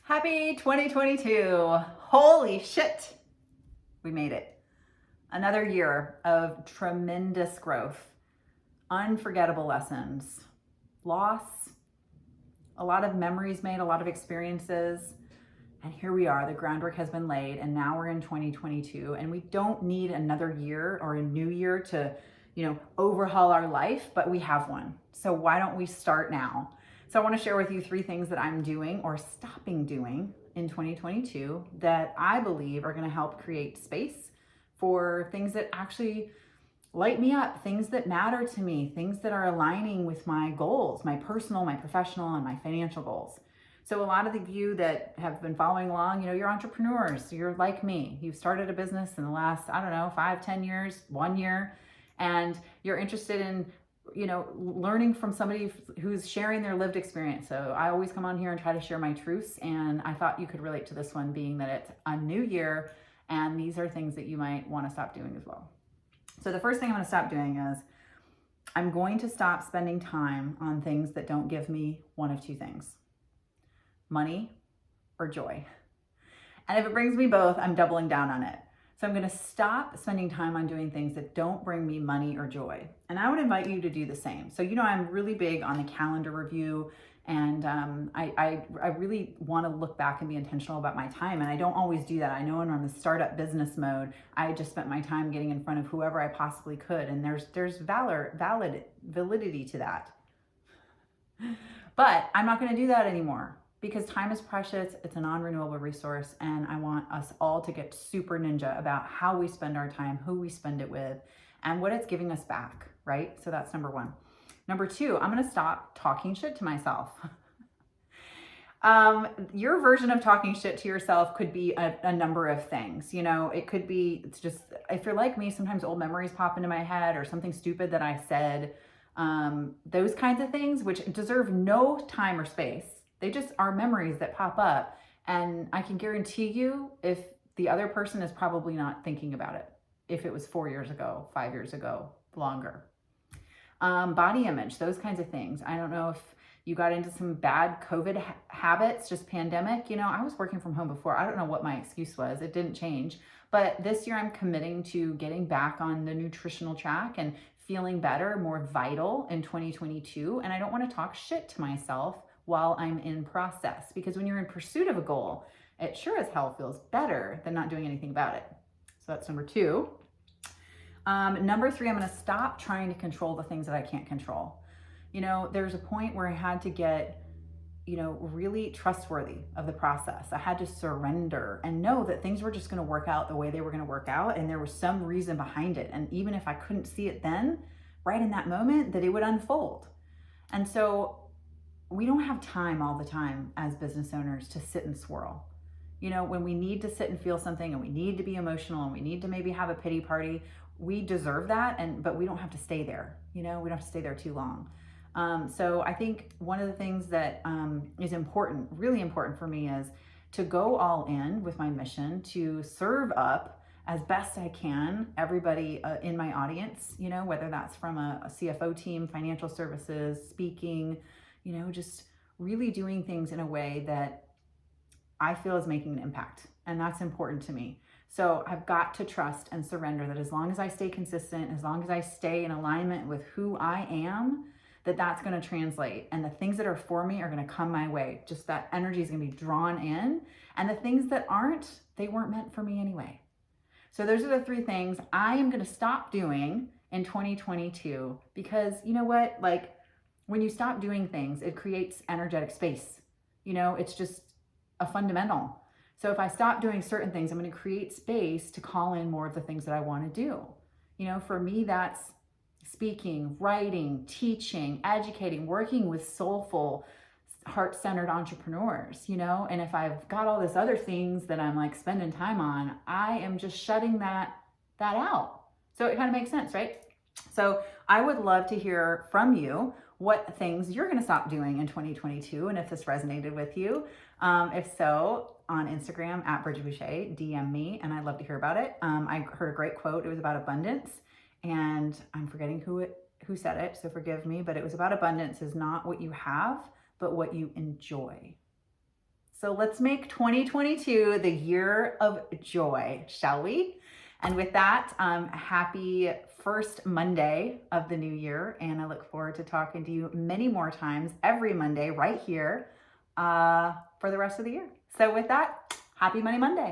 Happy 2022. Holy shit. We made it. Another year of tremendous growth, unforgettable lessons, loss, a lot of memories made, a lot of experiences. And here we are, the groundwork has been laid, and now we're in 2022, and we don't need another year or a new year to, overhaul our life, but we have one. So why don't we start now? So I want to share with you 3 things that I'm doing or stopping doing in 2022 that I believe are going to help create space for things that actually light me up, things that matter to me, things that are aligning with my goals, my personal, my professional, and my financial goals. So a lot of you that have been following along, you're entrepreneurs, you're like me. You've started a business in the last, 5, 10 years, 1 year, and you're interested in learning from somebody who's sharing their lived experience. So I always come on here and try to share my truths, and I thought you could relate to this one, being that it's a new year and these are things that you might want to stop doing as well. So the first thing I'm going to stop doing is I'm going to stop spending time on things that don't give me one of 2 things: money or joy. And if it brings me both, I'm doubling down on it. So I'm going to stop spending time on doing things that don't bring me money or joy. And I would invite you to do the same. So, I'm really big on the calendar review, and I really want to look back and be intentional about my time. And I don't always do that. I know when I'm in startup business mode, I just spent my time getting in front of whoever I possibly could. And there's validity to that. But I'm not going to do that anymore, because time is precious, it's a non-renewable resource, and I want us all to get super ninja about how we spend our time, who we spend it with, and what it's giving us back, right? So that's number 1. Number 2, I'm gonna stop talking shit to myself. Your version of talking shit to yourself could be a number of things. It could be, it's just, if you're like me, sometimes old memories pop into my head, or something stupid that I said, those kinds of things, which deserve no time or space. They just are memories that pop up, and I can guarantee you if the other person is probably not thinking about it, if it was 4 years ago, 5 years ago, longer. Body image, those kinds of things. I don't know if you got into some bad COVID habits, just pandemic. I was working from home before. I don't know what my excuse was. It didn't change. But this year I'm committing to getting back on the nutritional track and feeling better, more vital in 2022. And I don't want to talk shit to myself while I'm in process, because when you're in pursuit of a goal, it sure as hell feels better than not doing anything about it. So that's number 2. Number 3, I'm going to stop trying to control the things that I can't control. There's a point where I had to get, really trustworthy of the process. I had to surrender and know that things were just going to work out the way they were going to work out, and there was some reason behind it. And even if I couldn't see it then, right in that moment, that it would unfold. And so we don't have time all the time as business owners to sit and swirl. When we need to sit and feel something, and we need to be emotional, and we need to maybe have a pity party, we deserve that, but we don't have to stay there. We don't have to stay there too long. So I think one of the things that is important, really important for me, is to go all in with my mission to serve up as best I can everybody in my audience, whether that's from a CFO team, financial services, speaking, just really doing things in a way that I feel is making an impact. And that's important to me. So I've got to trust and surrender that as long as I stay consistent, as long as I stay in alignment with who I am, that's going to translate. And the things that are for me are going to come my way. Just that energy is going to be drawn in. And the things that aren't, they weren't meant for me anyway. So those are the 3 things I am going to stop doing in 2022, because you know what? When you stop doing things, it creates energetic space. It's just a fundamental. So if I stop doing certain things, I'm going to create space to call in more of the things that I want to do. For me, that's speaking, writing, teaching, educating, working with soulful, heart-centered entrepreneurs, and if I've got all this other things that I'm spending time on, I am just shutting that out. So it kind of makes sense, right? So I would love to hear from you what things you're going to stop doing in 2022, and if this resonated with you. If so, on Instagram at Bridgette Boucha, DM me, and I'd love to hear about it. I heard a great quote. It was about abundance, and I'm forgetting who said it, so forgive me, but it was about abundance is not what you have, but what you enjoy. So let's make 2022 the year of joy, shall we? And with that, happy first Monday of the new year. And I look forward to talking to you many more times every Monday right here for the rest of the year. So with that, happy Money Monday.